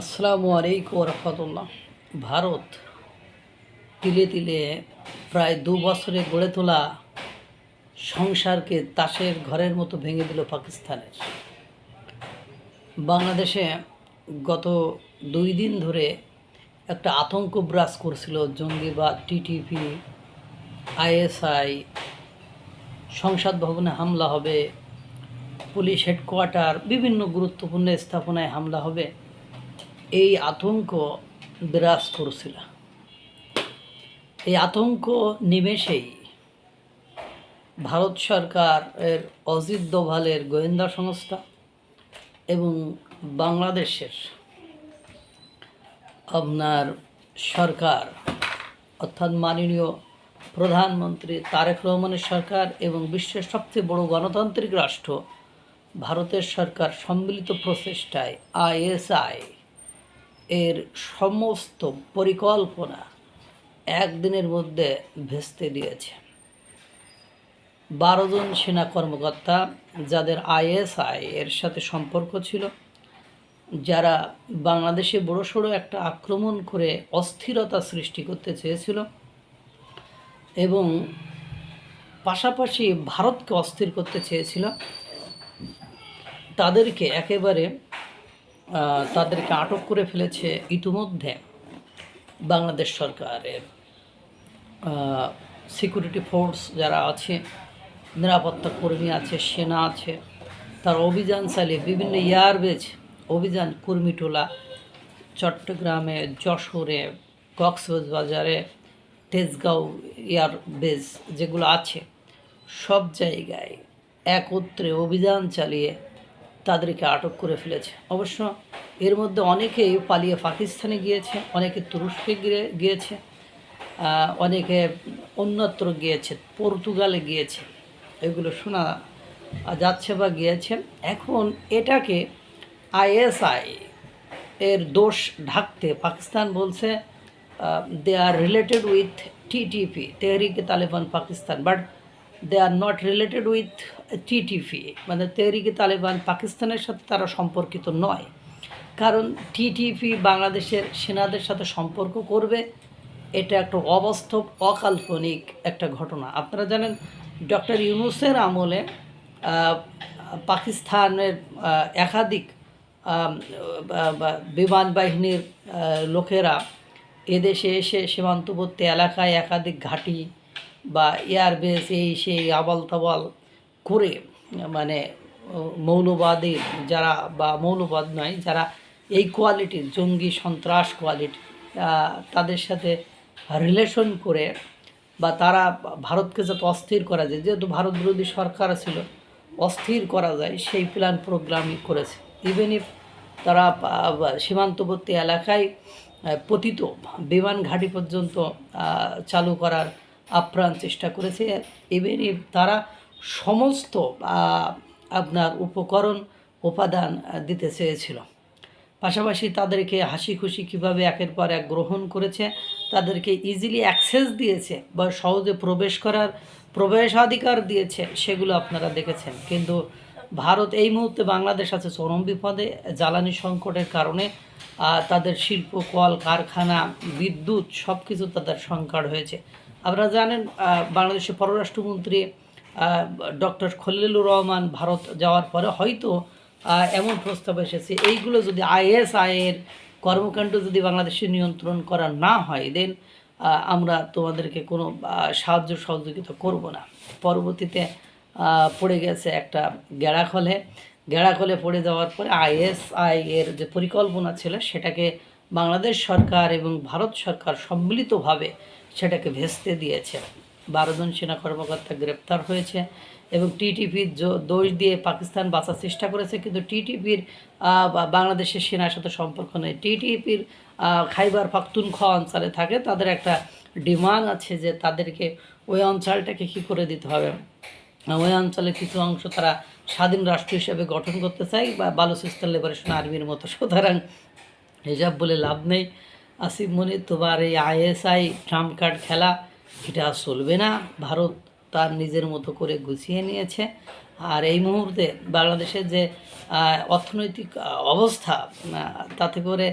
আসসালামু আলাইকুম রহমতুল্লাহ। ভারত তিলে তিলে প্রায় 2 বছরে গড়ে তোলা সংসারকে তাসের ঘরের মতো ভেঙে দিল পাকিস্তানের। বাংলাদেশে গত 2 দিন ধরে একটা আতঙ্ক বিরাজ করছিল। জঙ্গিবাদ, টিটিপি, আইএসআই, সংসদ ভবনে হামলা হবে, পুলিশ হেডকোয়ার্টার, বিভিন্ন গুরুত্বপূর্ণ স্থাপনায় হামলা হবে, এই আতঙ্ক বিরাজ করছিল। এই আতঙ্ক নিমেষেই ভারত সরকারের অজিত দোভালের গোয়েন্দা সংস্থা এবং বাংলাদেশের আপনার সরকার অর্থাৎ মাননীয় প্রধানমন্ত্রী তারেক রহমানের সরকার এবং বিশ্বের সবচেয়ে বড় গণতান্ত্রিক রাষ্ট্র ভারতের সরকার সম্মিলিত প্রচেষ্টায় আইএসআই এর সমস্ত পরিকল্পনা একদিনের মধ্যে ভেস্তে দিয়েছে। 12 জন সেনা কর্মকর্তা যাদের আইএসআই এর সাথে সম্পর্ক ছিল, যারা বাংলাদেশে বড়সড় একটা আক্রমণ করে অস্থিরতা সৃষ্টি করতে চেয়েছিল এবং পাশাপাশি ভারতকে অস্থির করতে চেয়েছিল, তাদেরকে আটক করে ফেলেছে ইতিমধ্যে বাংলাদেশ সরকারের সিকিউরিটি ফোর্স যারা আছে, নিরাপত্তা কর্মী আছে, সেনা আছে। তার অভিযান চালিয়ে বিভিন্ন এয়ারবেজ অভিযান, কুর্মিটোলা, চট্টগ্রামে, যশোরে, কক্সবাজারে, তেজগাঁও এয়ারবেজ যেগুলো আছে, সব জায়গায় একত্রে অভিযান চালিয়ে তাদেরকে আটক করে ফেলেছে। অবশ্য এর মধ্যে অনেকেই পালিয়ে পাকিস্তানে গিয়েছে, অনেকে তুরস্কে গিয়েছে, অনেকে অন্যত্র গিয়েছে, পর্তুগালে গিয়েছে, এগুলো শোনা যাচ্ছে বা গিয়েছে। এখন এটাকে আইএসআই এর দোষ ঢাকতে পাকিস্তান বলছে they are related with TTP, Tehrik e Taliban Pakistan, but they are not related with TTP, মানে তেহরিকে তালেবান পাকিস্তানের সাথে তারা সম্পর্কিত নয়। কারণ টিটিপি বাংলাদেশের সেনাদের সাথে সম্পর্ক করবে, এটা একটা অবাস্তব, অকাল্পনিক একটা ঘটনা। আপনারা জানেন ডক্টর ইউনূসের আমলে পাকিস্তানের একাধিক বিমান বাহিনীর লোকেরা এদেশে এসে সীমান্তবর্তী এলাকায় একাধিক ঘাঁটি বা এয়ারবেস এই সেই আবাল তাবাল করে, মানে মৌলবাদী যারা, বা মৌলবাদ নয়, যারা এই কোয়ালিটির জঙ্গি সন্ত্রাস কোয়ালিটি, তাদের সাথে রিলেশন করে বা তারা ভারতকে যাতে অস্থির করা যায়, যেহেতু ভারত বিরোধী সরকার ছিল, অস্থির করা যায় সেই প্ল্যান প্রোগ্রামই করেছে। ইভেন ইফ তারা সীমান্তবর্তী এলাকায় পতিত বিমান ঘাঁটি পর্যন্ত চালু করার আপ্রাণ চেষ্টা করেছে। ইভেন ইফ তারা সমস্ত আপনার উপকরণ উপাদান দিতে চেয়েছিল। পাশাপাশি তাদেরকে হাসি খুশি কীভাবে একের পর এক গ্রহণ করেছে, তাদেরকে ইজিলি অ্যাক্সেস দিয়েছে বা সহজে প্রবেশ করার প্রবেশাধিকার দিয়েছে, সেগুলো আপনারা দেখেছেন। কিন্তু ভারত এই মুহূর্তে বাংলাদেশ আছে চরম বিপদে। জ্বালানি সংকটের কারণে তাদের শিল্প, কল কারখানা, বিদ্যুৎ সব কিছু তাদের সংকট হয়েছে। আপনারা জানেন বাংলাদেশের পররাষ্ট্রমন্ত্রী ডক্টর খলিলুর রহমান ভারত যাওয়ার পরে হয়তো এমন প্রস্তাব এসেছে, এইগুলো যদি আইএসআইয়ের কর্মকাণ্ড যদি বাংলাদেশে নিয়ন্ত্রণ করা না হয়, দেন আমরা তোমাদেরকে কোনো সাহায্য সহযোগিতা করব না। পরবর্তীতে পড়ে গেছে একটা গেড়াখলে পড়ে যাওয়ার পরে আইএসআই এর যে পরিকল্পনা ছিল সেটাকে বাংলাদেশ সরকার এবং ভারত সরকার সম্মিলিতভাবে সেটাকে ভেস্তে দিয়েছে। 12 জন সেনা কর্মকর্তা গ্রেপ্তার হয়েছে এবং টিটিপির দোষ দিয়ে পাকিস্তান বাঁচার চেষ্টা করেছে, কিন্তু টিটিপির বাংলাদেশের সেনার সাথে সম্পর্ক নেই। টিটিপির খাইবার পাখতুনখোয়া অঞ্চলে থাকে, তাদের একটা ডিমান্ড আছে যে তাদেরকে ওই অঞ্চলটাকে কী করে দিতে হবে, ওই অঞ্চলের কিছু অংশ তারা স্বাধীন রাষ্ট্র হিসেবে গঠন করতে চায়, বা বালুচিস্তান লিবারেশন আর্মির মতো। সুতরাং হিসাব বলে লাভ নেই। আসিফ মনির, তোমার এই আইএসআই ট্রাম্প কার্ড খেলা, এটা চলবে না। ভারত তার নিজের মতো করে গুছিয়ে নিয়েছে। আর এই মুহূর্তে বাংলাদেশের যে অর্থনৈতিক অবস্থা, তাতে করে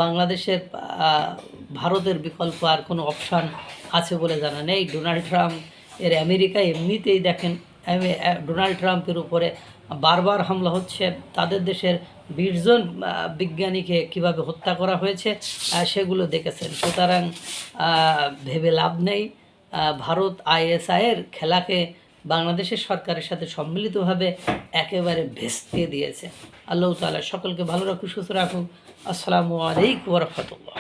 বাংলাদেশের ভারতের বিকল্প আর কোনো অপশান আছে বলে জানা নেই। ডোনাল্ড ট্রাম্প এর আমেরিকা এমনিতেই দেখেন, ডোনাল্ড ট্রাম্পের উপরে বারবার হামলা হচ্ছে। তাদের দেশের 20 জন বিজ্ঞানীকে কিভাবে হত্যা করা হয়েছে সেগুলো দেখেছেন। সুতরাং ভেবে লাভ নেই। ভারত আইএসআইয়ের খেলাকে বাংলাদেশের সরকারের সাথে সম্মিলিতভাবে একেবারে ভেস্তে দিয়েছে। আল্লাহ তাআলা সকলকে ভালো রাখুক, সুস্থ রাখুক। আসসালামু আলাইকুম ওয়া রাহমাতুল্লাহ।